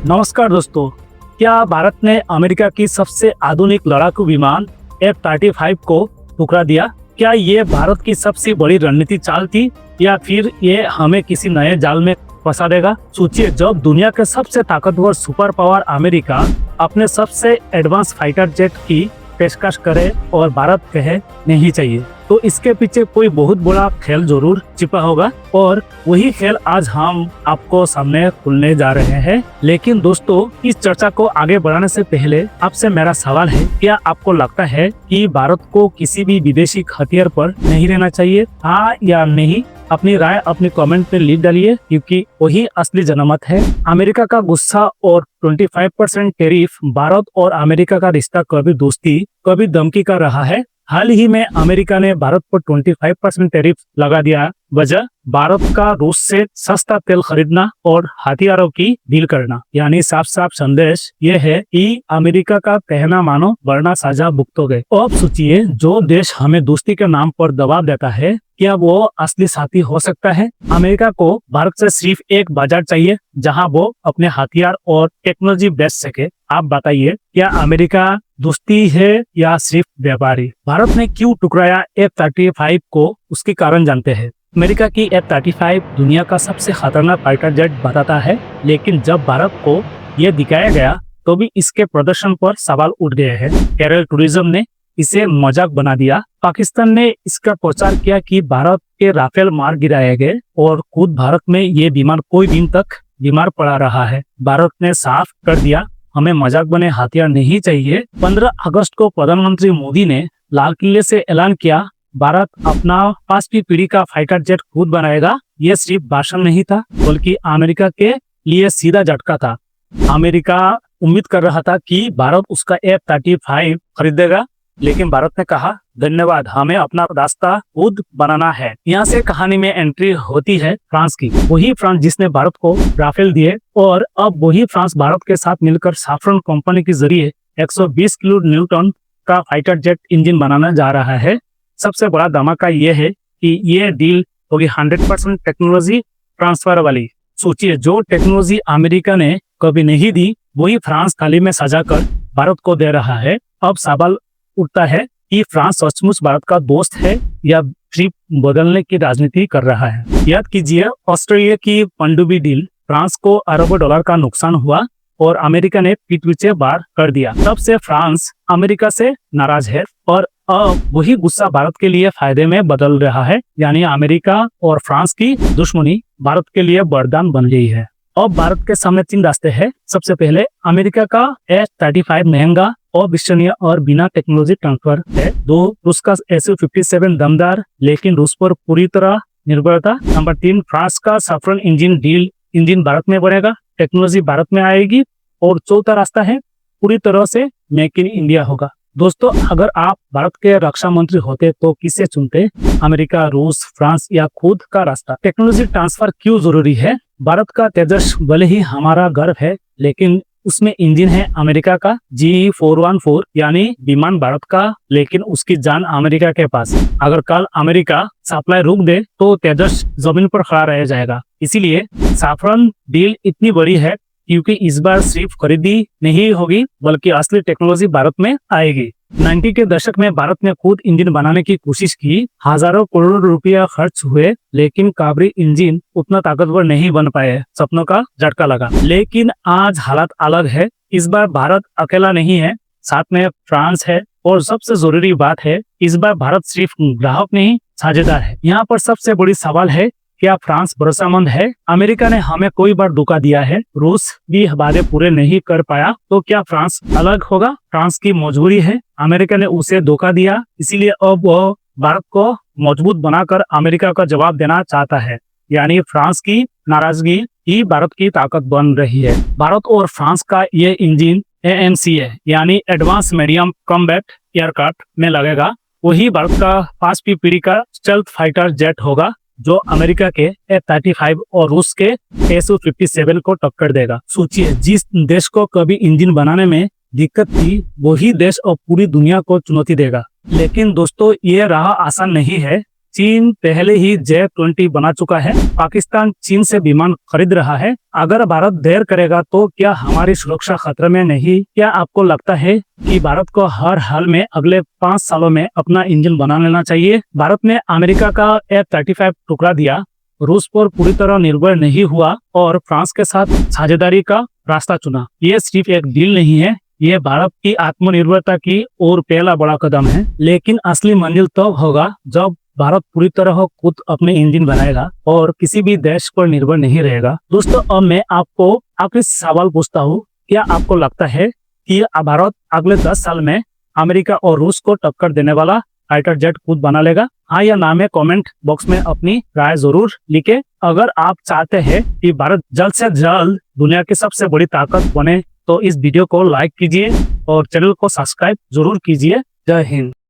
नमस्कार दोस्तों, क्या भारत ने अमेरिका की सबसे आधुनिक लड़ाकू विमान F-35 को ठुकरा दिया? क्या ये भारत की सबसे बड़ी रणनीति चाल थी या फिर ये हमें किसी नए जाल में फंसा देगा? सोचिए, जब दुनिया के सबसे ताकतवर सुपर पावर अमेरिका अपने सबसे एडवांस फाइटर जेट की पेशकश करे और भारत कहे नहीं चाहिए, तो इसके पीछे कोई बहुत बड़ा खेल जरूर छिपा होगा और वही खेल आज हम आपको सामने खुलने जा रहे हैं। लेकिन दोस्तों, इस चर्चा को आगे बढ़ाने से पहले आपसे मेरा सवाल है, क्या आपको लगता है कि भारत को किसी भी विदेशी हथियार पर नहीं रहना चाहिए? हाँ या नहीं? अपनी राय अपनी कमेंट में लिख डालिए, क्योंकि वही असली जनमत है। अमेरिका का गुस्सा और 25% टैरिफ भारत और अमेरिका का रिश्ता कभी दोस्ती कभी धमकी का रहा है। हाल ही में अमेरिका ने भारत पर 25% टैरिफ लगा दिया। वजह भारत का रूस से सस्ता तेल खरीदना और हथियारों की डील करना। यानी साफ साफ संदेश ये है कि अमेरिका का कहना मानो वरना सजा भुगतोगे। अब सोचिए, जो देश हमें दोस्ती के नाम पर दबाव देता है, क्या वो असली साथी हो सकता है? अमेरिका को भारत से सिर्फ एक बाजार चाहिए जहां वो अपने हथियार और टेक्नोलॉजी बेच सके। आप बताइए, क्या अमेरिका दोस्ती है या सिर्फ व्यापारी? भारत ने क्यों टुकराया F-35 को, उसके कारण जानते हैं। अमेरिका की F-35 दुनिया का सबसे खतरनाक फाइटर जेट बताता है, लेकिन जब भारत को यह दिखाया गया तो भी इसके प्रदर्शन पर सवाल उठ गए हैं। केरल टूरिज्म ने इसे मजाक बना दिया। पाकिस्तान ने इसका प्रचार किया कि भारत के राफेल मार गिराए गए और खुद भारत में ये विमान कोई दिन तक बीमार पड़ा रहा है। भारत ने साफ कर दिया, हमें मजाक बने हथियार नहीं चाहिए। 15 अगस्त को प्रधानमंत्री मोदी ने लाल किले से ऐलान किया, भारत अपना 5वीं पीढ़ी का फाइटर जेट खुद बनाएगा। ये सिर्फ भाषण नहीं था, बल्कि अमेरिका के लिए सीधा झटका था। अमेरिका उम्मीद कर रहा था कि भारत उसका F-35 खरीदेगा, लेकिन भारत ने कहा धन्यवाद, हमें अपना रास्ता खुद बनाना है। यहाँ से कहानी में एंट्री होती है फ्रांस की। वही फ्रांस जिसने भारत को राफेल दिए, और अब वही फ्रांस भारत के साथ मिलकर सैफ्रन कंपनी के जरिए 120 किलो न्यूटन का फाइटर जेट इंजन बनाना जा रहा है। सबसे बड़ा धमाका ये है कि ये डील होगी 100% टेक्नोलॉजी ट्रांसफर वाली। सोचिए, जो टेक्नोलॉजी अमेरिका ने कभी नहीं दी, वही फ्रांस थाली में सजा कर भारत को दे रहा है। अब सवाल उठता है कि फ्रांस सचमुच भारत का दोस्त है या सिर्फ बदलने की राजनीति कर रहा है। याद कीजिए, ऑस्ट्रेलिया की पनडुब्बी डील, फ्रांस को अरबों डॉलर का नुकसान हुआ और अमेरिका ने पीठ पीछे बार कर दिया। तब से फ्रांस अमेरिका से नाराज है और अब वही गुस्सा भारत के लिए फायदे में बदल रहा है। यानी अमेरिका और फ्रांस की दुश्मनी भारत के लिए वरदान बन गई है। अब भारत के सामने 3 रास्ते हैं। सबसे पहले, अमेरिका का F-35 महंगा, अविश्वसनीय और बिना टेक्नोलॉजी ट्रांसफर है। 2, रूस का Su-57 दमदार, लेकिन रूस पर पूरी तरह निर्भरता। नंबर 3, फ्रांस का saffron engine deal, engine Bharat में बनेगा, टेक्नोलॉजी भारत में आएगी। और चौथा रास्ता है, पूरी तरह से मेक इन इंडिया होगा। दोस्तों, अगर आप भारत के रक्षा मंत्री होते तो किसे चुनते? अमेरिका, रूस, फ्रांस या खुद का रास्ता? टेक्नोलॉजी ट्रांसफर क्यों जरूरी है? भारत का तेजस भले ही हमारा गर्व है, लेकिन उसमें इंजन है अमेरिका का GE-414, यानी विमान भारत का, लेकिन उसकी जान अमेरिका के पास। अगर कल अमेरिका सप्लाई रोक दे तो तेजस जमीन पर खड़ा रह जाएगा। इसीलिए सैफ्रन डील इतनी बड़ी है, क्योंकि इस बार सिर्फ खरीदी नहीं होगी, बल्कि असली टेक्नोलॉजी भारत में आएगी। 90 के दशक में भारत ने खुद इंजन बनाने की कोशिश की, हजारों करोड़ रुपया खर्च हुए, लेकिन काबरी इंजन उतना ताकतवर नहीं बन पाए। सपनों का झटका लगा। लेकिन आज हालात अलग है। इस बार भारत अकेला नहीं है, साथ में फ्रांस है, और सबसे जरूरी बात है, इस बार भारत सिर्फ ग्राहक नहीं, साझेदार है। यहाँ पर सबसे बड़ी सवाल है, क्या फ्रांस भरोसेमंद है? अमेरिका ने हमें कई बार धोखा दिया है, रूस भी वादे पूरे नहीं कर पाया, तो क्या फ्रांस अलग होगा? फ्रांस की मजबूरी है, अमेरिका ने उसे धोखा दिया, इसीलिए अब वह भारत को मजबूत बनाकर अमेरिका का जवाब देना चाहता है। यानी फ्रांस की नाराजगी ही भारत की ताकत बन रही है। भारत और फ्रांस का ये इंजन AMC यानी एडवांस मीडियम कॉम्बैट एयरक्राफ्ट में लगेगा। वही भारत का 5वीं पीढ़ी का स्टेल्थ फाइटर जेट होगा, जो अमेरिका के F-35 और रूस के Su-57 को टक्कर देगा। सोचिए, जिस देश को कभी इंजन बनाने में दिक्कत थी, वही देश अब पूरी दुनिया को चुनौती देगा। लेकिन दोस्तों, ये राह आसान नहीं है। चीन पहले ही J-20 बना चुका है। पाकिस्तान चीन से विमान खरीद रहा है। अगर भारत देर करेगा तो क्या हमारी सुरक्षा खतरे में नहीं? क्या आपको लगता है कि भारत को हर हाल में अगले 5 सालों में अपना इंजन बना लेना चाहिए? भारत ने अमेरिका का F-35 टुकड़ा दिया, रूस पर पूरी तरह निर्भर नहीं हुआ और फ्रांस के साथ साझेदारी का रास्ता चुना। ये सिर्फ एक डील नहीं है, ये भारत की आत्मनिर्भरता की ओर पहला बड़ा कदम है। लेकिन असली मंजिल तब होगा जब भारत पूरी तरह खुद अपने इंजन बनाएगा और किसी भी देश पर निर्भर नहीं रहेगा। दोस्तों, अब मैं आपको आखिरी सवाल पूछता हूँ, क्या आपको लगता है कि भारत अगले 10 साल में अमेरिका और रूस को टक्कर देने वाला फाइटर जेट खुद बना लेगा? हाँ या ना में कमेंट बॉक्स में अपनी राय जरूर लिखें। अगर आप चाहते हैं कि भारत जल्द से जल्द दुनिया की सबसे बड़ी ताकत बने तो इस वीडियो को लाइक कीजिए और चैनल को सब्सक्राइब जरूर कीजिए। जय हिंद।